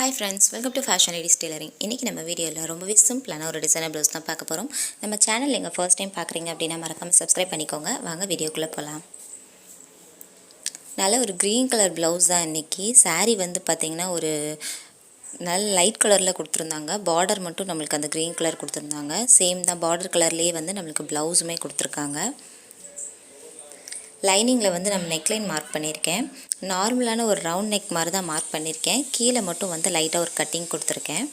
Hi friends, welcome to fashion ladies tailoring. இன்றைக்கி நம்ம வீடியோவில் ரொம்பவே சிம்பிளான ஒரு டிசைனர் ப்ளவுஸ் தான் பார்க்க போகிறோம். நம்ம சேனல் எங்கள் ஃபர்ஸ்ட் டைம் பார்க்குறீங்க அப்படின்னா மறக்காமல் சப்ஸ்கிரைப் பண்ணிக்கோங்க. வாங்க வீடியோக்குள்ளே போகலாம். நல்ல ஒரு க்ரீன் கலர் ப்ளவுஸ் தான் இன்றைக்கி. சாரீ வந்து பார்த்திங்கன்னா ஒரு நல்ல லைட் கலரில் கொடுத்துருந்தாங்க. பார்டர் மட்டும் நம்மளுக்கு அந்த க்ரீன் கலர் கொடுத்துருந்தாங்க. சேம் தான், பார்டர் கலர்லேயே வந்து நம்மளுக்கு ப்ளவுஸுமே கொடுத்துருக்காங்க. லைனிங்கில் வந்து நம்ம நெக்லைன் மார்க் பண்ணியிருக்கேன். நார்மலான ஒரு ரவுண்ட் நெக் மாதிரி தான் மார்க் பண்ணியிருக்கேன். கீழே மட்டும் வந்து லைட்டாக ஒரு கட்டிங் கொடுத்துருக்கேன்.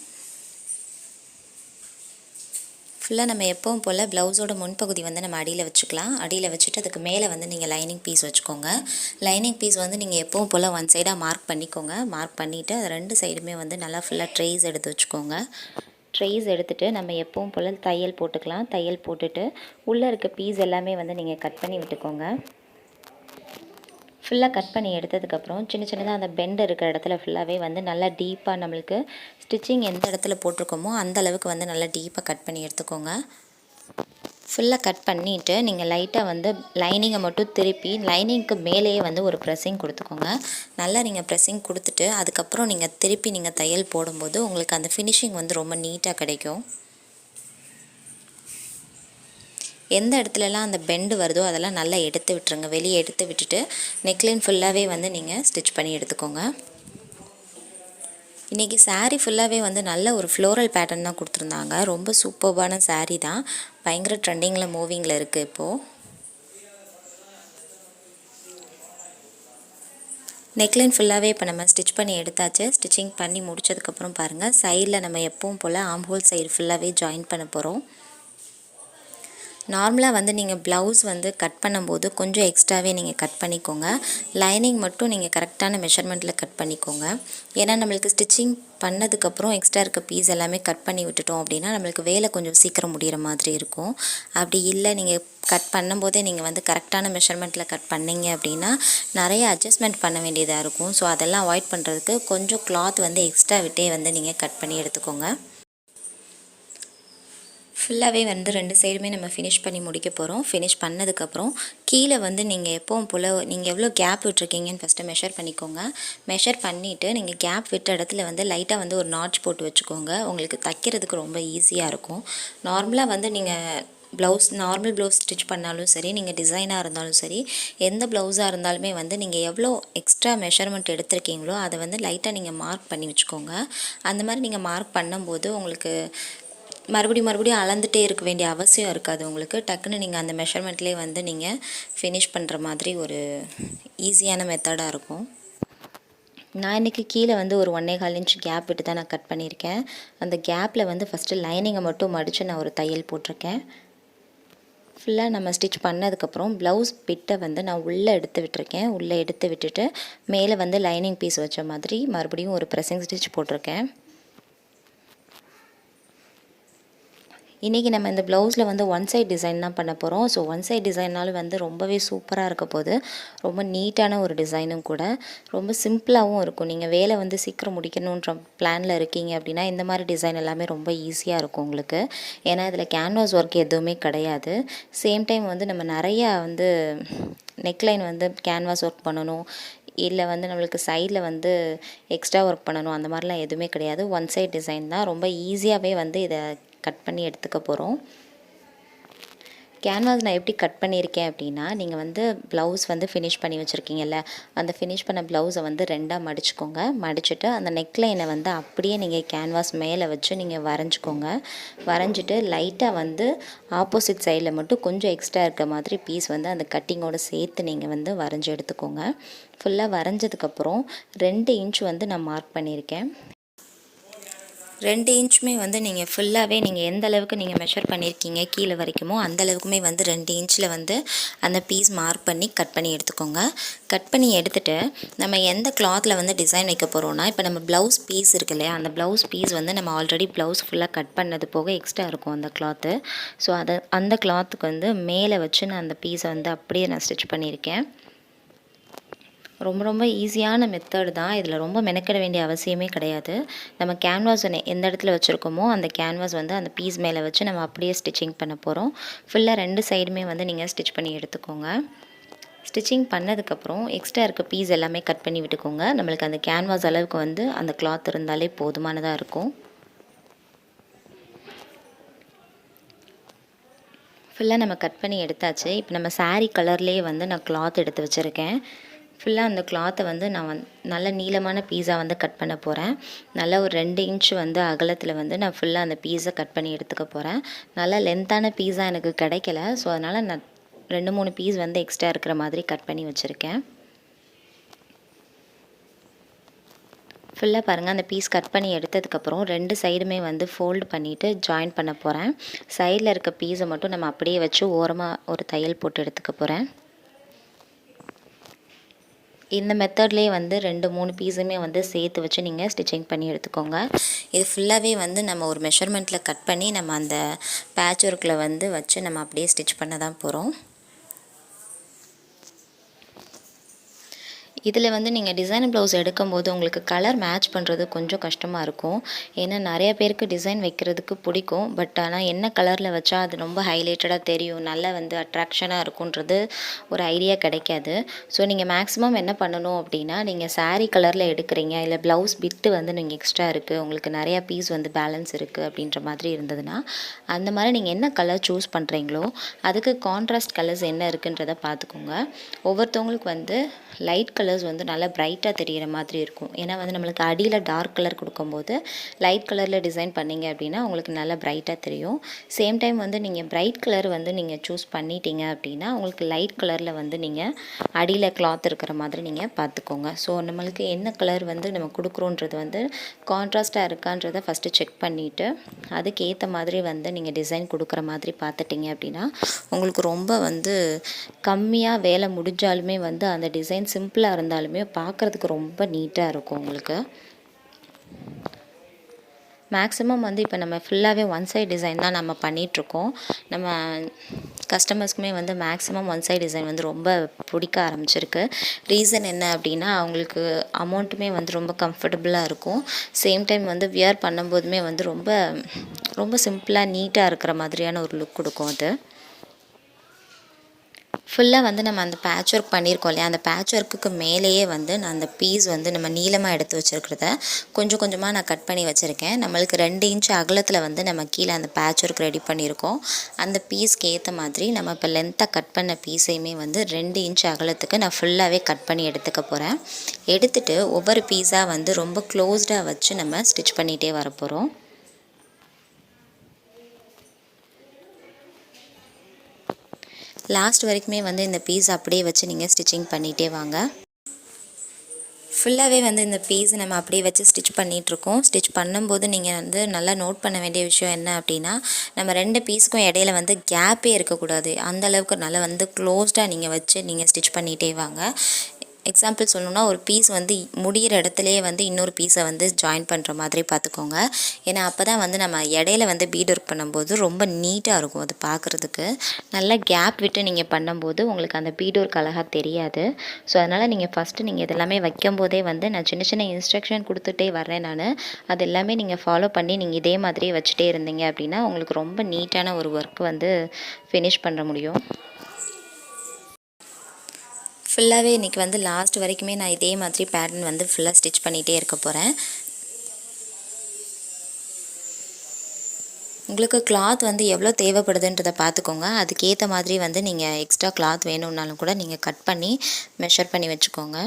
ஃபுல்லாக நம்ம எப்பவும் போல் ப்ளவுஸோட முன்பகுதி வந்து நம்ம அடியில் வச்சுக்கலாம். அடியில் வச்சுட்டு அதுக்கு மேலே வந்து நீங்கள் லைனிங் பீஸ் வச்சுக்கோங்க. லைனிங் பீஸ் வந்து நீங்கள் எப்பவும் போல் ஒன் சைடாக மார்க் பண்ணிக்கோங்க. மார்க் பண்ணிவிட்டு அது ரெண்டு சைடுமே வந்து நல்லா ஃபுல்லாக ட்ரேஸ் எடுத்து வச்சுக்கோங்க. ட்ரேஸ் எடுத்துகிட்டு நம்ம எப்பவும் போல் தையல் போட்டுக்கலாம். தையல் போட்டுட்டு உள்ளே இருக்க பீஸ் எல்லாமே வந்து நீங்கள் கட் பண்ணி விட்டுக்கோங்க. ஃபுல்லாக கட் பண்ணி எடுத்ததுக்கப்புறம் சின்ன சின்னதாக அந்த பெண்ட் இருக்கிற இடத்துல ஃபுல்லாகவே வந்து நல்லா டீப்பாக நம்மளுக்கு ஸ்டிச்சிங் எந்த இடத்துல போட்டிருக்கோமோ அந்த அளவுக்கு வந்து நல்லா டீப்பாக கட் பண்ணி எடுத்துக்கோங்க. ஃபுல்லாக கட் பண்ணிவிட்டு நீங்கள் லைட்டாக வந்து லைனிங்கை மட்டும் திருப்பி லைனிங்க்கு மேலேயே வந்து ஒரு ப்ரெஸ்ஸிங் கொடுத்துக்கோங்க. நல்லா நீங்கள் ப்ரெஸ்ஸிங் கொடுத்துட்டு அதுக்கப்புறம் நீங்கள் திருப்பி நீங்கள் தையல் போடும்போது உங்களுக்கு அந்த ஃபினிஷிங் வந்து ரொம்ப நீட்டாக கிடைக்கும். எந்த இடத்துலலாம் அந்த பெண்டு வருதோ அதெல்லாம் நல்லா எடுத்து விட்டுருங்க. வெளியே எடுத்து விட்டுட்டு நெக்லைன் ஃபுல்லாகவே வந்து நீங்கள் ஸ்டிச் பண்ணி எடுத்துக்கோங்க. இன்றைக்கி சாரீ ஃபுல்லாகவே வந்து நல்ல ஒரு ஃப்ளோரல் பேட்டர்ன் தான் கொடுத்துருந்தாங்க. ரொம்ப சூப்பர்பான சாரீ தான். பயங்கர ட்ரெண்டிங்கில் மூவிங்கில் இருக்குது இப்போது. நெக்லைன் ஃபுல்லாகவே இப்போ நம்ம ஸ்டிச் பண்ணி எடுத்தாச்சு. ஸ்டிச்சிங் பண்ணி முடித்ததுக்கப்புறம் பாருங்கள், சைடில் நம்ம எப்பவும் போல் ஆம்ஹோல் சைடு ஃபுல்லாகவே ஜாயின் பண்ண போகிறோம். நார்மலாக வந்து நீங்கள் ப்ளவுஸ் வந்து கட் பண்ணும்போது கொஞ்சம் எக்ஸ்ட்ராவே நீங்கள் கட் பண்ணிக்கோங்க. லைனிங் மட்டும் நீங்கள் கரெக்டான மெஷர்மெண்ட்டில் கட் பண்ணிக்கோங்க. ஏன்னா நம்மளுக்கு ஸ்டிச்சிங் பண்ணதுக்கப்புறம் எக்ஸ்ட்ரா இருக்க பீஸ் எல்லாமே கட் பண்ணி விட்டுட்டோம் அப்படின்னா நம்மளுக்கு வேலை கொஞ்சம் சீக்கிரம் முடிகிற மாதிரி இருக்கும். அப்படி இல்லை, நீங்கள் கட் பண்ணும்போதே நீங்கள் வந்து கரெக்டான மெஷர்மெண்ட்டில் கட் பண்ணிங்க அப்படின்னா நிறைய அட்ஜஸ்ட்மெண்ட் பண்ண வேண்டியதாக இருக்கும். ஸோ அதெல்லாம் அவாய்ட் பண்ணுறதுக்கு கொஞ்சம் கிளாத் வந்து எக்ஸ்ட்ரா விட்டே வந்து நீங்கள் கட் பண்ணி எடுத்துக்கோங்க. ஃபுல்லாகவே வந்து ரெண்டு சைடுமே நம்ம ஃபினிஷ் பண்ணி முடிக்க போகிறோம். ஃபினிஷ் பண்ணதுக்கப்புறம் கீழே வந்து நீங்கள் எப்பவும் போல் நீங்கள் எவ்வளோ கேப் விட்டுருக்கீங்கன்னு ஃபஸ்ட்டு மெஷர் பண்ணிக்கோங்க. மெஷர் பண்ணிவிட்டு நீங்கள் கேப் விட்ட இடத்துல வந்து லைட்டாக வந்து ஒரு நாட்ச் போட்டு வச்சுக்கோங்க. உங்களுக்கு தைக்கிறதுக்கு ரொம்ப ஈஸியாக இருக்கும். நார்மலாக வந்து நீங்கள் நார்மல் ப்ளவுஸ் ஸ்டிச் பண்ணாலும் சரி, நீங்கள் டிசைனாக இருந்தாலும் சரி, எந்த ப்ளவுஸாக இருந்தாலுமே வந்து நீங்கள் எவ்வளோ எக்ஸ்ட்ரா மெஷர்மெண்ட் எடுத்திருக்கீங்களோ அதை வந்து லைட்டாக நீங்கள் மார்க் பண்ணி வச்சுக்கோங்க. அந்த மாதிரி நீங்கள் மார்க் பண்ணும்போது உங்களுக்கு மறுபடியும் அளந்துகிட்டே இருக்க வேண்டிய அவசியம் இருக்காது. உங்களுக்கு டக்குன்னு நீங்கள் அந்த மெஷர்மெண்ட்லேயே வந்து நீங்கள் ஃபினிஷ் பண்ணுற மாதிரி ஒரு ஈஸியான மெத்தடாக இருக்கும். நான் இன்றைக்கி கீழே வந்து ஒரு 1.25 இன்ச் கேப் விட்டு தான் நான் கட் பண்ணியிருக்கேன். அந்த கேப்பில் வந்து ஃபஸ்ட்டு லைனிங்கை மட்டும் மடித்து நான் ஒரு தையல் போட்டிருக்கேன். ஃபுல்லாக நம்ம ஸ்டிச் பண்ணதுக்கப்புறம் ப்ளவுஸ் பிட்டை வந்து நான் உள்ளே எடுத்து விட்டுருக்கேன். உள்ளே எடுத்து விட்டுட்டு மேலே வந்து லைனிங் பீஸ் வச்ச மாதிரி மறுபடியும் ஒரு ப்ரெஸ்ஸிங் ஸ்டிச் போட்டிருக்கேன். இன்றைக்கி நம்ம இந்த ப்ளவுஸில் வந்து ஒன் சைட் டிசைன் தான் பண்ண போகிறோம். ஸோ ஒன் சைட் டிசைன்னாலும் வந்து ரொம்பவே சூப்பராக இருக்க போது. ரொம்ப நீட்டான ஒரு டிசைனும் கூட, ரொம்ப சிம்பிளாகவும் இருக்கும். நீங்கள் வேலை வந்து சீக்கிரம் முடிக்கணுன்ற பிளானில் இருக்கீங்க அப்படின்னா இந்த மாதிரி டிசைன் எல்லாமே ரொம்ப ஈஸியாக இருக்கும் உங்களுக்கு. ஏன்னா இதில் கேன்வாஸ் ஒர்க் எதுவுமே கிடையாது. சேம் டைம் வந்து நம்ம நிறையா வந்து நெக்லைன் வந்து கேன்வாஸ் ஒர்க் பண்ணணும், இல்லை வந்து நம்மளுக்கு சைடில் வந்து எக்ஸ்ட்ரா ஒர்க் பண்ணணும், அந்த மாதிரிலாம் எதுவுமே கிடையாது. ஒன் சைட் டிசைன் தான். ரொம்ப ஈஸியாகவே வந்து இதை கட் பண்ணி எடுத்துக்க போகிறோம். கேன்வாஸ் நான் எப்படி கட் பண்ணியிருக்கேன் அப்படின்னா, நீங்கள் வந்து ப்ளவுஸ் வந்து ஃபினிஷ் பண்ணி வச்சுருக்கீங்கல்ல, அந்த ஃபினிஷ் பண்ண ப்ளவுஸை வந்து ரெண்டாக மடிச்சுக்கோங்க. மடிச்சுட்டு அந்த நெக்லைனை வந்து அப்படியே நீங்கள் கேன்வாஸ் மேலே வச்சு நீங்கள் வரைஞ்சிக்கோங்க. வரைஞ்சிட்டு லைட்டாக வந்து ஆப்போசிட் சைடில் மட்டும் கொஞ்சம் எக்ஸ்ட்ரா இருக்க மாதிரி பீஸ் வந்து அந்த கட்டிங்கோடு சேர்த்து நீங்கள் வந்து வரைஞ்சி எடுத்துக்கோங்க. ஃபுல்லாக வரைஞ்சதுக்கப்புறம் 2 இன்ச் வந்து நான் மார்க் பண்ணியிருக்கேன். 2 இன்ச்சுமே வந்து நீங்கள் ஃபுல்லாகவே நீங்கள் எந்த அளவுக்கு நீங்கள் மெஷர் பண்ணியிருக்கீங்க கீழே வரைக்குமோ அந்த அளவுக்குமே வந்து 2 இன்ச்சில் வந்து அந்த பீஸ் மார்க் பண்ணி கட் பண்ணி எடுத்துக்கோங்க. கட் பண்ணி எடுத்துகிட்டு நம்ம எந்த கிளாத்தில் வந்து டிசைன் வைக்க போகிறோன்னா, இப்போ நம்ம ப்ளவுஸ் பீஸ் இருக்கு இல்லையா, அந்த ப்ளவுஸ் பீஸ் வந்து நம்ம ஆல்ரெடி ப்ளவுஸ் ஃபுல்லாக கட் பண்ணது போக எக்ஸ்ட்ரா இருக்கும் அந்த கிளாத்து. ஸோ அந்த கிளாத்துக்கு வந்து மேலே வச்சு நான் அந்த பீஸை வந்து அப்படியே நான் ஸ்டிச் பண்ணியிருக்கேன். ரொம்ப ஈஸியான மெத்தட் தான். இதில் ரொம்ப மெனக்கிட வேண்டிய அவசியமே கிடையாது. நம்ம கேன்வாஸ் எந்த இடத்துல வச்சுருக்கோமோ அந்த கேன்வாஸ் வந்து அந்த பீஸ் மேலே வச்சு நம்ம அப்படியே ஸ்டிச்சிங் பண்ண போகிறோம். ஃபுல்லாக 2 சைடுமே வந்து நீங்கள் ஸ்டிச் பண்ணி எடுத்துக்கோங்க. ஸ்டிச்சிங் பண்ணதுக்கப்புறம் எக்ஸ்ட்ரா இருக்க பீஸ் எல்லாமே கட் பண்ணி விட்டுக்கோங்க. நம்மளுக்கு அந்த கேன்வாஸ் அளவுக்கு வந்து அந்த கிளாத் இருந்தாலே போதுமானதாக இருக்கும். ஃபுல்லாக நம்ம கட் பண்ணி எடுத்தாச்சு. இப்போ நம்ம சாரீ கலர்லேயே வந்து நான் கிளாத் எடுத்து வச்சுருக்கேன். ஃபுல்லாக அந்த கிளாத்தை வந்து நான் நல்ல நீளமான பீஸாக வந்து கட் பண்ண போகிறேன். நல்லா ஒரு 2 இன்ச் வந்து அகலத்தில் வந்து நான் ஃபுல்லாக அந்த பீஸை கட் பண்ணி எடுத்துக்க போகிறேன். நல்லா லென்த்தான பீஸா எனக்கு கிடைக்கல. ஸோ அதனால் நான் 2-3 பீஸ் வந்து எக்ஸ்ட்ரா இருக்கிற மாதிரி கட் பண்ணி வச்சுருக்கேன். ஃபுல்லாக பாருங்கள், அந்த பீஸ் கட் பண்ணி எடுத்ததுக்கப்புறம் 2 சைடுமே வந்து ஃபோல்டு பண்ணிவிட்டு ஜாயின் பண்ண போகிறேன். சைடில் இருக்க பீஸை மட்டும் நம்ம அப்படியே வச்சு ஓரமாக ஒரு தையல் போட்டு எடுத்துக்க போகிறேன். இந்த மெத்தட்லேயே வந்து 2-3 பீஸுமே வந்து சேர்த்து வச்சு நீங்கள் ஸ்டிச்சிங் பண்ணி எடுத்துக்கோங்க. இது ஃபுல்லாகவே வந்து நம்ம ஒரு மெஷர்மெண்ட்டில் கட் பண்ணி நம்ம அந்த பேட்ச் ஒர்க்கில் வந்து வச்சு நம்ம அப்படியே ஸ்டிச் பண்ண தான் போகிறோம். இதில் வந்து நீங்கள் டிசைன் ப்ளவுஸ் எடுக்கும்போது உங்களுக்கு கலர் மேட்ச் பண்ணுறது கொஞ்சம் கஷ்டமாக இருக்கும். ஏன்னா நிறைய பேருக்கு டிசைன் வைக்கிறதுக்கு பிடிக்கும். பட் ஆனால் என்ன கலரில் வச்சா அது ரொம்ப ஹைலைட்டடாக தெரியும், நல்லா வந்து அட்ராக்ஷனாக இருக்குன்றது ஒரு ஐடியா கிடைக்காது. ஸோ நீங்கள் மேக்ஸிமம் என்ன பண்ணணும் அப்படின்னா, நீங்கள் சாரீ கலரில் எடுக்கிறீங்க, இல்லை ப்ளவுஸ் பிட்டு வந்து நீங்கள் எக்ஸ்ட்ரா இருக்குது, உங்களுக்கு நிறையா பீஸ் வந்து பேலன்ஸ் இருக்குது அப்படின்ற மாதிரி இருந்ததுன்னா, அந்த மாதிரி நீங்கள் என்ன கலர் சூஸ் பண்ணுறீங்களோ அதுக்கு கான்ட்ராஸ்ட் கலர்ஸ் என்ன இருக்குன்றதை பார்த்துக்கோங்க. ஒவ்வொருத்தவங்களுக்கு வந்து லைட் கலர்ஸ் வந்து நல்லா பிரைட்டாக தெரிகிற மாதிரி இருக்கும். ஏன்னா வந்து நம்மளுக்கு அடியில் டார்க் கலர் கொடுக்கும்போது லைட் கலரில் டிசைன் பண்ணிங்க அப்படின்னா உங்களுக்கு நல்லா பிரைட்டாக தெரியும். சேம் டைம் வந்து நீங்கள் பிரைட் கலர் வந்து நீங்கள் சூஸ் பண்ணிட்டீங்க அப்படின்னா உங்களுக்கு லைட் கலரில் வந்து நீங்கள் அடியில் கிளாத் இருக்கிற மாதிரி நீங்கள் பார்த்துக்கோங்க. ஸோ நம்மளுக்கு என்ன கலர் வந்து நம்ம கொடுக்குறோன்றது வந்து கான்ட்ராஸ்ட்டாக இருக்கான்றதை ஃபஸ்ட்டு செக் பண்ணிவிட்டு அதுக்கேற்ற மாதிரி வந்து நீங்கள் டிசைன் கொடுக்குற மாதிரி பார்த்துட்டிங்க அப்படின்னா உங்களுக்கு ரொம்ப வந்து கம்மியாக வேலை முடிஞ்சாலுமே வந்து அந்த டிசைன் சிம்பிளாக இருந்தாலுமே பார்க்குறதுக்கு ரொம்ப நீட்டாக இருக்கும் உங்களுக்கு. மேக்ஸிமம் வந்து இப்போ நம்ம ஃபுல்லாகவே ஒன் சைட் டிசைன் தான் நம்ம பண்ணிகிட்ருக்கோம். நம்ம கஸ்டமர்ஸ்க்குமே வந்து மேக்ஸிமம் ஒன் சைட் டிசைன் வந்து ரொம்ப பிடிக்க ஆரம்பிச்சிருக்கு. ரீசன் என்ன அப்படின்னா, அவங்களுக்கு அமௌண்ட்டுமே வந்து ரொம்ப கம்ஃபர்டபுளாக இருக்கும். சேம் டைம் வந்து வியர் பண்ணும்போதுமே வந்து ரொம்ப ரொம்ப சிம்பிளாக நீட்டாக இருக்கிற மாதிரியான ஒரு லுக் கொடுக்கும் அது. ஃபுல்லாக வந்து நம்ம அந்த பேட்ச் ஒர்க் பண்ணியிருக்கோம் இல்லையா, அந்த பேட்ச் ஒர்க்குக்கு மேலேயே வந்து நான் அந்த பீஸ் வந்து நம்ம நீளமாக எடுத்து வச்சுருக்கிறத கொஞ்சம் கொஞ்சமாக நான் கட் பண்ணி வச்சுருக்கேன். நம்மளுக்கு 2 இன்ச் அகலத்தில் வந்து நம்ம கீழே அந்த பேட்ச் ஒர்க் ரெடி பண்ணியிருக்கோம். அந்த பீஸ்க்கு ஏற்ற மாதிரி நம்ம இப்போ லென்த்தாக கட் பண்ண பீஸையுமே வந்து 2 இன்ச் அகலத்துக்கு நான் ஃபுல்லாகவே கட் பண்ணி எடுத்துக்க போகிறேன். எடுத்துகிட்டு ஒவ்வொரு பீஸாக வந்து ரொம்ப க்ளோஸ்டாக வச்சு நம்ம ஸ்டிச் பண்ணிகிட்டே வர போகிறோம். லாஸ்ட் வரைக்குமே வந்து இந்த பீஸ் அப்படியே வச்சு நீங்கள் ஸ்டிச்சிங் பண்ணிகிட்டே வாங்க. ஃபுல்லாகவே வந்து இந்த பீஸ் நம்ம அப்படியே வச்சு ஸ்டிச் பண்ணிகிட்ருக்கோம். ஸ்டிச் பண்ணும்போது நீங்கள் வந்து நல்லா நோட் பண்ண வேண்டிய விஷயம் என்ன அப்படின்னா, நம்ம 2 பீஸுக்கும் இடையில வந்து கேப்பே இருக்கக்கூடாது. அந்தளவுக்கு நல்லா வந்து க்ளோஸ்டாக நீங்கள் வச்சு நீங்கள் ஸ்டிச் பண்ணிகிட்டே வாங்க. எக்ஸாம்பிள் சொல்லணுன்னா, ஒரு பீஸ் வந்து முடிகிற இடத்துலையே வந்து இன்னொரு பீஸை வந்து ஜாயின் பண்ணுற மாதிரி பார்த்துக்கோங்க. ஏன்னா அப்போ தான் வந்து நம்ம இடையில வந்து பீட் ஒர்க் பண்ணும்போது ரொம்ப நீட்டாக இருக்கும் அது பார்க்குறதுக்கு. நல்லா கேப் விட்டு நீங்கள் பண்ணும்போது உங்களுக்கு அந்த பீட் ஒர்க் அழகாக தெரியாது. ஸோ அதனால் நீங்கள் ஃபஸ்ட்டு நீங்கள் இதெல்லாமே வைக்கும்போதே வந்து நான் சின்ன சின்ன இன்ஸ்ட்ரக்ஷன் கொடுத்துட்டே வர்றேன் நான். அது எல்லாமே நீங்கள் ஃபாலோ பண்ணி நீங்கள் இதே மாதிரியே வச்சுட்டே இருந்தீங்க அப்படின்னா உங்களுக்கு ரொம்ப நீட்டான ஒரு ஒர்க் வந்து ஃபினிஷ் பண்ண முடியும். ஃபுல்லாகவே இன்றைக்கி வந்து லாஸ்ட் வரைக்குமே நான் இதே மாதிரி பேட்டர்ன் வந்து ஃபுல்லாக ஸ்டிச் பண்ணிகிட்டே இருக்க போகிறேன். உங்களுக்கு கிளாத் வந்து எவ்வளோ தேவைப்படுதுன்றதை பார்த்துக்கோங்க. அதுக்கேற்ற மாதிரி வந்து நீங்கள் எக்ஸ்ட்ரா கிளாத் வேணும்னாலும் கூட நீங்கள் கட் பண்ணி மெஷர் பண்ணி வச்சுக்கோங்க.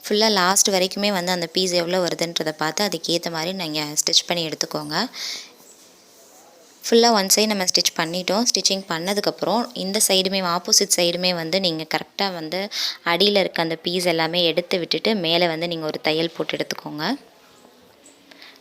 ஃபுல்லாக லாஸ்ட் வரைக்குமே வந்து அந்த பீஸ் எவ்வளோ வருதுன்றதை பார்த்து அதுக்கேற்ற மாதிரி நீங்கள் ஸ்டிச் பண்ணி எடுத்துக்கோங்க. ஃபுல்லாக ஒன் சைடு நம்ம ஸ்டிச் பண்ணிட்டோம். ஸ்டிச்சிங் பண்ணதுக்கப்புறம் இந்த சைடுமே ஆப்போசிட் சைடுமே வந்து நீங்கள் கரெக்டாக வந்து அடியில் இருக்க அந்த பீஸ் எல்லாமே எடுத்து விட்டுட்டு மேலே வந்து நீங்கள் ஒரு தையல் போட்டு எடுத்துக்கோங்க.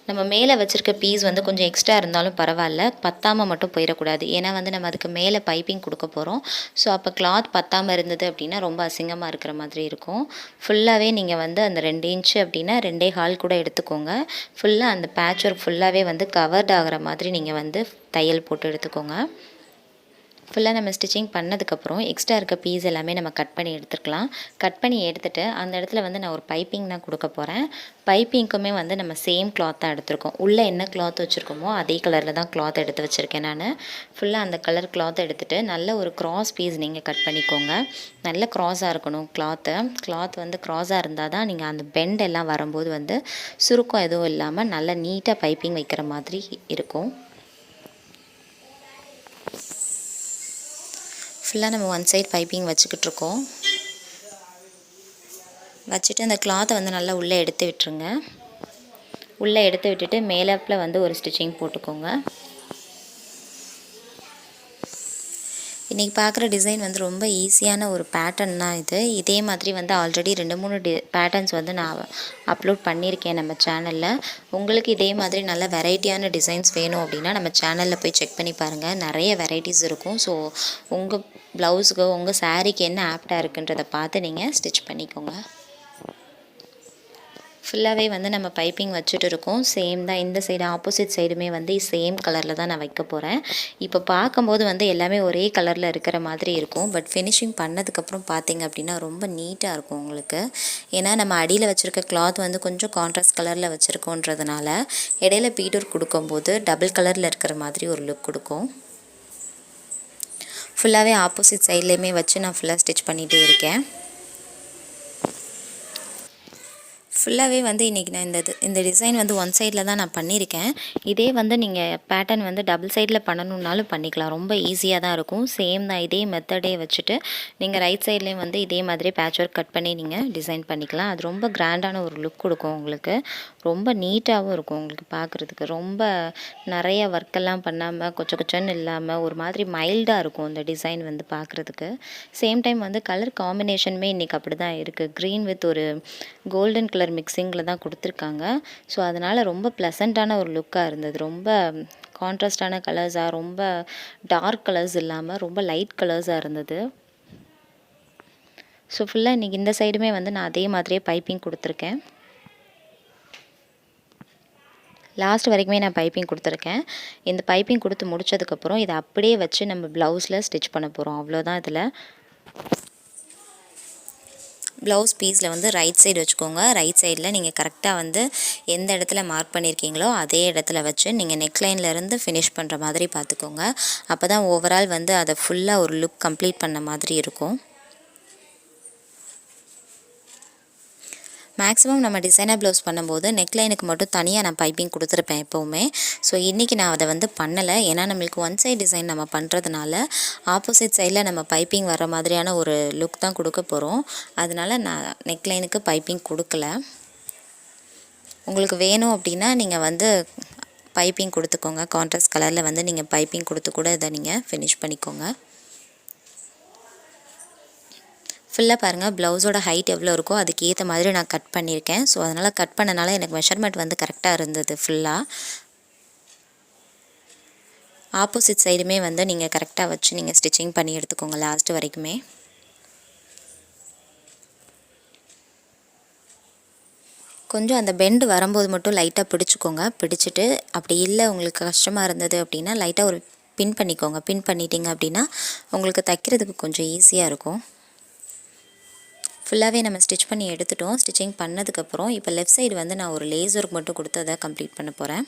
நம்ம மேலே வச்சுருக்க பீஸ் வந்து கொஞ்சம் எக்ஸ்ட்ரா இருந்தாலும் பரவாயில்ல, பத்தாமல் மட்டும் போயிடக்கூடாது. ஏன்னா வந்து நம்ம அதுக்கு மேலே பைப்பிங் கொடுக்க போகிறோம். ஸோ அப்போ கிளாத் பத்தாமல் இருந்தது அப்படின்னா ரொம்ப அசிங்கமாக இருக்கிற மாதிரி இருக்கும். ஃபுல்லாகவே நீங்கள் வந்து அந்த 2 இன்ச்சு அப்படின்னா 2.25 கூட எடுத்துக்கோங்க. ஃபுல்லாக அந்த பேட்ச் ஒர்க் ஃபுல்லாகவே வந்து கவர்ட் ஆகிற மாதிரி நீங்கள் வந்து தையல் போட்டு எடுத்துக்கோங்க. ஃபுல்லாக நம்ம ஸ்டிச்சிங் பண்ணதுக்கப்புறம் எக்ஸ்ட்ரா இருக்க பீஸ் எல்லாமே நம்ம கட் பண்ணி எடுத்துக்கலாம். கட் பண்ணி எடுத்துகிட்டு அந்த இடத்துல வந்து நான் ஒரு பைப்பிங் தான் கொடுக்க போகிறேன். பைப்பிங்க்குமே வந்து நம்ம சேம் கிளாத் தான் எடுத்திருக்கோம். உள்ளே என்ன கிளாத் வச்சுருக்கோமோ அதே கலரில் தான் கிளாத் எடுத்து வச்சுருக்கேன் நான். ஃபுல்லாக அந்த கலர் கிளாத் எடுத்துகிட்டு நல்ல ஒரு க்ராஸ் பீஸ் நீங்கள் கட் பண்ணிக்கோங்க. நல்ல க்ராஸாக இருக்கணும் கிளாத் வந்து க்ராஸாக இருந்தால் தான் நீங்கள் அந்த பெண்ட் எல்லாம் வரும்போது வந்து சுருக்கம் எதுவும் இல்லாமல் நல்லா நீட்டாக பைப்பிங் வைக்கிற மாதிரி இருக்கும். ஃபுல்லாக நம்ம ஒன் சைட் பைப்பிங் வச்சுக்கிட்ருக்கோம். வச்சுட்டு அந்த கிளாத்தை வந்து நல்லா உள்ளே எடுத்து விட்டுருங்க. உள்ளே எடுத்து விட்டுட்டு மேலாப்பில் வந்து ஒரு ஸ்டிச்சிங் போட்டுக்கோங்க. இன்றைக்கி பார்க்குற டிசைன் வந்து ரொம்ப ஈஸியான ஒரு பேட்டர்ன் தான் இது. இதே மாதிரி வந்து ஆல்ரெடி 2-3 பேட்டர்ன்ஸ் வந்து நான் அப்லோட் பண்ணியிருக்கேன் நம்ம சேனலில். உங்களுக்கு இதே மாதிரி நல்ல வெரைட்டியான டிசைன்ஸ் வேணும் அப்படின்னா நம்ம சேனலில் போய் செக் பண்ணி பாருங்கள். நிறைய வெரைட்டிஸ் இருக்கும். ஸோ உங்கள் ப்ளவுஸுக்கு உங்கள் சாரீக்கு என்ன ஆப்டாக இருக்குன்றதை பார்த்து நீங்கள் ஸ்டிச் பண்ணிக்கோங்க. ஃபுல்லாகவே வந்து நம்ம பைப்பிங் வச்சுட்டு இருக்கோம். சேம் தான் இந்த சைடு ஆப்போசிட் சைடுமே வந்து சேம் கலரில் தான் நான் வைக்க போகிறேன். இப்போ பார்க்கும்போது வந்து எல்லாமே ஒரே கலரில் இருக்கிற மாதிரி இருக்கும். பட் ஃபினிஷிங் பண்ணதுக்கப்புறம் பார்த்திங்க அப்படின்னா ரொம்ப நீட்டாக இருக்கும் உங்களுக்கு. ஏன்னா நம்ம அடியில் வச்சுருக்க கிளாத் வந்து கொஞ்சம் கான்ட்ராஸ்ட் கலரில் வச்சுருக்கோன்றதுனால இடையில பீடர் கொடுக்கும்போது டபுள் கலரில் இருக்கிற மாதிரி ஒரு லுக் கொடுக்கும். ஃபுல்லாகவே ஆப்போசிட் சைட்லேயுமே வச்சு நான் ஃபுல்லாக ஸ்டிச் பண்ணிகிட்டே இருக்கேன். ஃபுல்லாகவே வந்து இன்றைக்கி நான் இந்த டிசைன் வந்து ஒன் சைடில் தான் நான் பண்ணியிருக்கேன். இதே வந்து நீங்கள் பேட்டர்ன் வந்து டபுள் சைடில் பண்ணணுன்னாலும் பண்ணிக்கலாம். ரொம்ப ஈஸியாக தான் இருக்கும். சேம் தான், இதே மெத்தடே வச்சுட்டு நீங்கள் ரைட் சைட்லேயும் வந்து இதே மாதிரி பேட்ச் ஒர்க் கட் பண்ணி நீங்கள் டிசைன் பண்ணிக்கலாம். அது ரொம்ப கிராண்டான ஒரு லுக் கொடுக்கும் உங்களுக்கு. ரொம்ப நீட்டாகவும் இருக்கும் உங்களுக்கு பார்க்குறதுக்கு. ரொம்ப நிறைய ஒர்க்கெல்லாம் பண்ணாமல் கொச்சன்னு இல்லாமல் ஒரு மாதிரி மைல்டாக இருக்கும் இந்த டிசைன் வந்து பார்க்குறதுக்கு. சேம் டைம் வந்து கலர் காம்பினேஷனுமே இன்றைக்கி அப்படி தான் இருக்குது. க்ரீன் வித் ஒரு கோல்டன் கலர் மிக்சிங்கில் தான் கொடுத்துருக்காங்க. ஸோ அதனால் ரொம்ப ப்ளசண்ட்டான ஒரு லுக்காக இருந்தது. ரொம்ப கான்ட்ராஸ்டான கலர்ஸாக, ரொம்ப டார்க் கலர்ஸ் இல்லாமல் ரொம்ப லைட் கலர்ஸாக இருந்தது. ஸோ ஃபுல்லாக இன்றைக்கி இந்த சைடுமே வந்து நான் அதே மாதிரியே பைப்பிங் கொடுத்துருக்கேன். லாஸ்ட் வரைக்குமே நான் பைப்பிங் கொடுத்துருக்கேன். இந்த பைப்பிங் கொடுத்து முடித்ததுக்கப்புறம் இதை அப்படியே வச்சு நம்ம ப்ளவுஸில் ஸ்டிச் பண்ண போகிறோம். அவ்வளோதான். இதில் ப்ளவுஸ் பீஸில் வந்து ரைட் சைடு வச்சுக்கோங்க. ரைட் சைடில் நீங்கள் கரெக்டாக வந்து எந்த இடத்துல மார்க் பண்ணியிருக்கீங்களோ அதே இடத்துல வச்சு நீங்கள் நெக்லைன்லேருந்து ஃபினிஷ் பண்ணுற மாதிரி பார்த்துக்கோங்க. அப்போ தான் ஓவரால் வந்து அதை ஃபுல்லாக ஒரு லுக் கம்ப்ளீட் பண்ண மாதிரி இருக்கும். மேக்ஸிமம் நம்ம டிசைனர் ப்ளவுஸ் பண்ணும்போது நெக்லைனுக்கு மட்டும் தனியாக நான் பைப்பிங் கொடுத்துருப்பேன் எப்போவுமே. ஸோ இன்றைக்கி நான் அதை வந்து பண்ணலை. ஏன்னா நம்மளுக்கு ஒன் சைட் டிசைன் நம்ம பண்ணுறதுனால ஆப்போசிட் சைடில் நம்ம பைப்பிங் வர மாதிரியான ஒரு லுக் தான் கொடுக்க போகிறோம். அதனால் நான் நெக்லைனுக்கு பைப்பிங் கொடுக்கல. உங்களுக்கு வேணும் அப்படின்னா நீங்கள் வந்து பைப்பிங் கொடுத்துக்கோங்க. கான்ட்ராஸ்ட் கலரில் வந்து நீங்கள் பைப்பிங் கொடுத்து கூட இதை நீங்கள் ஃபினிஷ் பண்ணிக்கோங்க. ஃபுல்லாக பாருங்கள், ப்ளவுஸோட ஹைட் எவ்வளோ இருக்கோ அதுக்கு ஏற்ற மாதிரி நான் கட் பண்ணியிருக்கேன். ஸோ அதனால் கட் பண்ணனால எனக்கு மெஷர்மெண்ட் வந்து கரெக்டாக இருந்தது. ஃபுல்லாக ஆப்போசிட் சைடுமே வந்து நீங்கள் கரெக்டாக வச்சு நீங்கள் ஸ்டிச்சிங் பண்ணி எடுத்துக்கோங்க லாஸ்ட்டு வரைக்குமே. கொஞ்சம் அந்த பெண்டு வரும்போது மட்டும் லைட்டாக பிடிச்சிக்கோங்க. பிடிச்சிட்டு அப்படி இல்லை உங்களுக்கு கஷ்டமாக இருந்தது அப்படின்னா லைட்டாக ஒரு பின் பண்ணிக்கோங்க. பின் பண்ணிட்டீங்க அப்படின்னா உங்களுக்கு தைக்கிறதுக்கு கொஞ்சம் ஈஸியாக இருக்கும். ஃபுல்லாகவே நம்ம ஸ்டிச் பண்ணி எடுத்துட்டோம். ஸ்டிச்சிங் பண்ணதுக்கப்புறம் இப்போ லெஃப்ட் சைடு வந்து நான் ஒரு லேஸ் ஒர்க் மட்டும் கொடுத்து அதை கம்ப்ளீட் பண்ண போகிறேன்.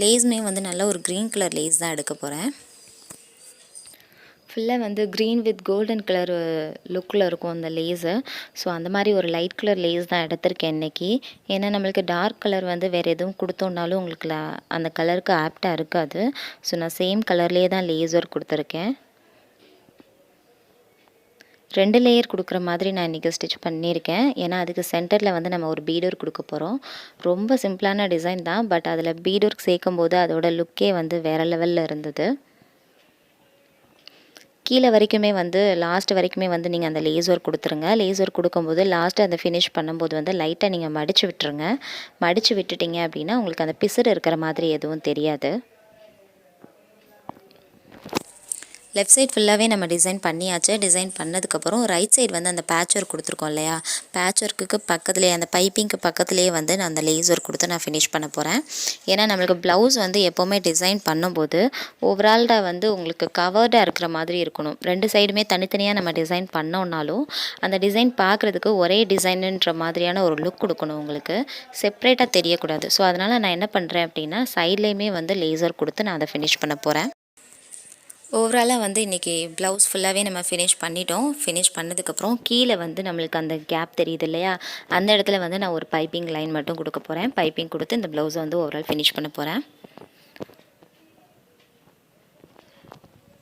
லேஸுமே வந்து நல்ல ஒரு க்ரீன் கலர் லேஸ் தான் எடுக்க போகிறேன். ஃபுல்லாக வந்து க்ரீன் வித் கோல்டன் கலர் லுக்கில் இருக்கும் அந்த லேஸு. ஸோ அந்த மாதிரி ஒரு லைட் கலர் லேஸ் தான் எடுத்திருக்கேன் இன்றைக்கி. ஏன்னா நம்மளுக்கு டார்க் கலர் வந்து வேறு எதுவும் கொடுத்தோன்னாலும் உங்களுக்கு அந்த கலருக்கு ஆப்டாக இருக்காது. ஸோ நான் சேம் கலர்லேயே தான் லேஸ் ஒர்க் கொடுத்துருக்கேன். 2 லேயர் கொடுக்குற மாதிரி நான் இன்றைக்கி ஸ்டிச் பண்ணியிருக்கேன். ஏன்னா அதுக்கு சென்டரில் வந்து நம்ம ஒரு பீட் ஒர்க் கொடுக்க போகிறோம். ரொம்ப சிம்பிளான டிசைன் தான். பட் அதில் பீட் ஒர்க் சேர்க்கும்போது அதோட லுக்கே வந்து வேறு லெவலில் இருந்தது. கீழே வரைக்குமே வந்து லாஸ்ட் வரைக்குமே வந்து நீங்கள் அந்த லேஸ் ஒர்க் கொடுத்துருங்க. லேஸ் ஒர்க் கொடுக்கும்போது லாஸ்ட்டு அந்த ஃபினிஷ் பண்ணும்போது வந்து லைட்டாக நீங்கள் மடித்து விட்டுருங்க. மடித்து விட்டுட்டிங்க அப்படின்னா உங்களுக்கு அந்த பிசுறு இருக்கிற மாதிரி எதுவும் தெரியாது. லெஃப்ட் சைட் ஃபுல்லாகவே நம்ம டிசைன் பண்ணியாச்சு. டிசைன் பண்ணதுக்கப்புறம் ரைட் சைடு வந்து அந்த பேட்ச் ஒர்க் கொடுத்துருக்கோம் இல்லையா, பேட்ச் ஒர்க்குக்கு பக்கத்துலேயே அந்த பைப்பிங்க்கு பக்கத்துலேயே வந்து நான் அந்த லேஸ் ஒர்க் கொடுத்து நான் ஃபினிஷ் பண்ண போகிறேன். ஏன்னா நம்மளுக்கு ப்ளவுஸ் வந்து எப்போவுமே டிசைன் பண்ணும்போது ஓவரால்டாக வந்து உங்களுக்கு கவர்டாக இருக்கிற மாதிரி இருக்கணும். 2 சைடுமே தனித்தனியாக நம்ம டிசைன் பண்ணோன்னாலும் அந்த டிசைன் பார்க்குறதுக்கு ஒரே டிசைனுன்ற மாதிரியான ஒரு லுக் கொடுக்கணும், உங்களுக்கு செப்ரேட்டாக தெரியக்கூடாது. ஸோ அதனால் நான் என்ன பண்ணுறேன் அப்படின்னா சைட்லேயுமே வந்து லேசர் கொடுத்து நான் அதை ஃபினிஷ் பண்ண போகிறேன். ஓவராலாக வந்து இன்றைக்கி ப்ளவுஸ் ஃபுல்லாகவே நம்ம ஃபினிஷ் பண்ணிட்டோம். ஃபினிஷ் பண்ணதுக்கப்புறம் கீழே வந்து நம்மளுக்கு அந்த கேப் தெரியுது இல்லையா, அந்த இடத்துல வந்து நான் ஒரு பைப்பிங் லைன் மட்டும் கொடுக்க போகிறேன். பைப்பிங் கொடுத்து இந்த ப்ளவுஸை வந்து ஓவரால் ஃபினிஷ் பண்ண போகிறேன்.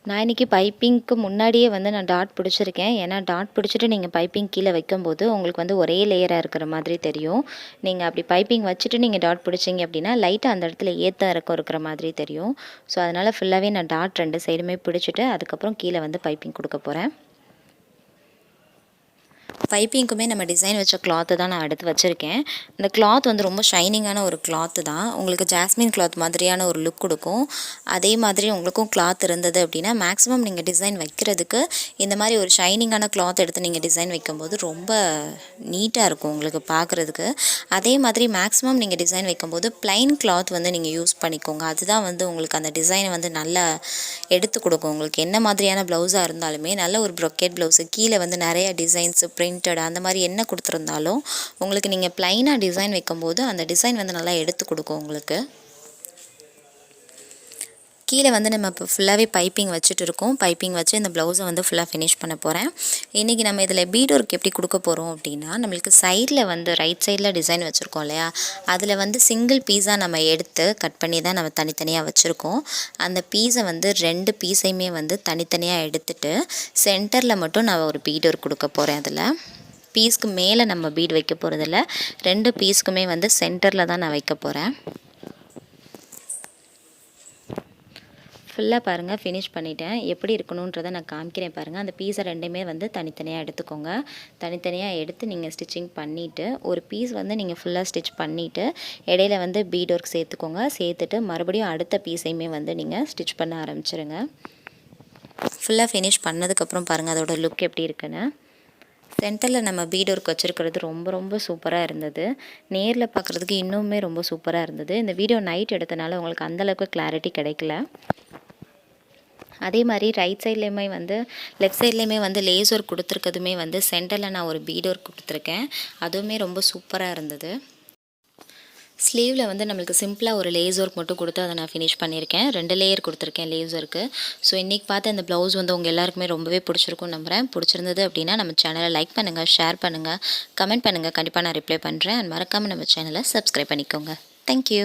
நான் இன்றைக்கி பைப்பிங்க்கு முன்னாடியே வந்து நான் டாட் பிடிச்சிருக்கேன். ஏன்னா டாட் பிடிச்சிட்டு நீங்கள் பைப்பிங் கீழே வைக்கும்போது உங்களுக்கு வந்து ஒரே லேயராக இருக்கிற மாதிரி தெரியும். நீங்கள் அப்படி பைப்பிங் வச்சுட்டு நீங்கள் டாட் பிடிச்சிங்க அப்படின்னா லைட்டாக அந்த இடத்துல ஏற்ற இறக்கம் இருக்கிற மாதிரி தெரியும். ஸோ அதனால் ஃபுல்லாகவே நான் டாட் 2 சைடுமே பிடிச்சிட்டு அதுக்கப்புறம் கீழே வந்து பைப்பிங் கொடுக்க போகிறேன். பைப்பிங்க்குமே நம்ம டிசைன் வச்ச கிளாத்து தான் நான் எடுத்து வச்சுருக்கேன். இந்த கிளாத் வந்து ரொம்ப ஷைனிங்கான ஒரு கிளாத்து தான். உங்களுக்கு ஜாஸ்மின் கிளாத் மாதிரியான ஒரு லுக் கொடுக்கும். அதே மாதிரி உங்களுக்கும் கிளாத் இருந்தது அப்படின்னா மேக்ஸிமம் நீங்கள் டிசைன் வைக்கிறதுக்கு இந்த மாதிரி ஒரு ஷைனிங்கான கிளாத் எடுத்து நீங்கள் டிசைன் வைக்கும்போது ரொம்ப நீட்டாக இருக்கும் உங்களுக்கு பார்க்குறதுக்கு. அதே மாதிரி மேக்ஸிமம் நீங்கள் டிசைன் வைக்கும்போது ப்ளைன் கிளாத் வந்து நீங்கள் யூஸ் பண்ணிக்கோங்க. அதுதான் வந்து உங்களுக்கு அந்த டிசைனை வந்து நல்லா எடுத்து கொடுக்கும். உங்களுக்கு என்ன மாதிரியான ப்ளவுஸாக இருந்தாலுமே நல்ல ஒரு ப்ரொக்கேட் ப்ளவுஸு கீழே வந்து நிறைய டிசைன்ஸு பிரிண்டட் அந்த மாதிரி என்ன கொடுத்துருந்தாலும் உங்களுக்கு நீங்கள் ப்ளைனாக டிசைன் வைக்கும்போது அந்த டிசைன் வந்து நல்லா எடுத்து கொடுக்கும் உங்களுக்கு. கீழே வந்து நம்ம இப்போ ஃபுல்லாகவே பைப்பிங் வச்சுட்டு இருக்கோம். பைப்பிங் வச்சு இந்த ப்ளவுஸை வந்து ஃபுல்லாக ஃபினிஷ் பண்ண போகிறேன். இன்றைக்கி நம்ம இதில் பீட் ஒர்க் எப்படி கொடுக்க போகிறோம் அப்படின்னா, நம்மளுக்கு சைடில் வந்து ரைட் சைடில் டிசைன் வச்சுருக்கோம் இல்லையா, அதில் வந்து சிங்கிள் பீஸாக நம்ம எடுத்து கட் பண்ணி தான் நம்ம தனித்தனியாக வச்சுருக்கோம். அந்த பீஸை வந்து 2 பீஸையுமே வந்து தனித்தனியாக எடுத்துகிட்டு சென்டரில் மட்டும் நான் ஒரு பீட் ஒர்க் கொடுக்க போகிறேன். அதில் பீஸ்க்கு மேலே நம்ம பீட் வைக்க போகிறதில்ல, 2 பீஸ்க்குமே வந்து சென்டரில் தான் நான் வைக்க போகிறேன். ஃபுல்லாக பாருங்கள் ஃபினிஷ் பண்ணிட்டேன். எப்படி இருக்கணுன்றதை நான் காமிக்கிறேன் பாருங்கள். அந்த பீஸை 2மே வந்து தனித்தனியாக எடுத்துக்கோங்க. தனித்தனியாக எடுத்து நீங்கள் ஸ்டிச்சிங் பண்ணிவிட்டு ஒரு பீஸ் வந்து நீங்கள் ஃபுல்லாக ஸ்டிச் பண்ணிவிட்டு இடையில வந்து பீட் ஒர்க் சேர்த்துக்கோங்க. சேர்த்துட்டு மறுபடியும் அடுத்த பீஸையுமே வந்து நீங்கள் ஸ்டிச் பண்ண ஆரம்பிச்சிருங்க. ஃபுல்லாக ஃபினிஷ் பண்ணதுக்கப்புறம் பாருங்கள் அதோட லுக் எப்படி இருக்குன்னு. சென்டரில் நம்ம பீட் ஒர்க் வச்சுருக்கிறது ரொம்ப சூப்பராக இருந்தது. நேரில் பார்க்குறதுக்கு இன்னுமே ரொம்ப சூப்பராக இருந்தது. இந்த வீடியோ நைட் எடுத்தனால உங்களுக்கு அந்தளவுக்கு கிளாரிட்டி கிடைக்கல. அதே மாதிரி ரைட் சைட்லேயுமே வந்து லெஃப்ட் சைட்லேயுமே வந்து லேஸ் ஒர்க் கொடுத்துருக்கதுமே வந்து சென்டரில் நான் ஒரு பீட் ஒர்க் கொடுத்துருக்கேன். அதுவுமே ரொம்ப சூப்பராக இருந்தது. ஸ்லீவில் வந்து நம்மளுக்கு சிம்பிளாக ஒரு லேஸ் ஒர்க் மட்டும் கொடுத்து அதை நான் ஃபினிஷ் பண்ணியிருக்கேன். 2 லேயர் கொடுத்துருக்கேன் லேஸ் ஒர்க்கு. ஸோ இன்றைக்கி பார்த்து அந்த ப்ளவுஸ் வந்து உங்கள் எல்லாருக்குமே ரொம்பவே பிடிச்சிருக்கும்னு நம்புகிறேன். பிடிச்சிருந்தது அப்படின்னா நம்ம சேனலை லைக் பண்ணுங்கள், ஷேர் பண்ணுங்கள், கமெண்ட் பண்ணுங்கள். கண்டிப்பாக நான் ரிப்ளை பண்ணுறேன். மறக்காமல் நம்ம சேனலை சப்ஸ்கிரைப் பண்ணிக்கோங்க. தேங்க்யூ.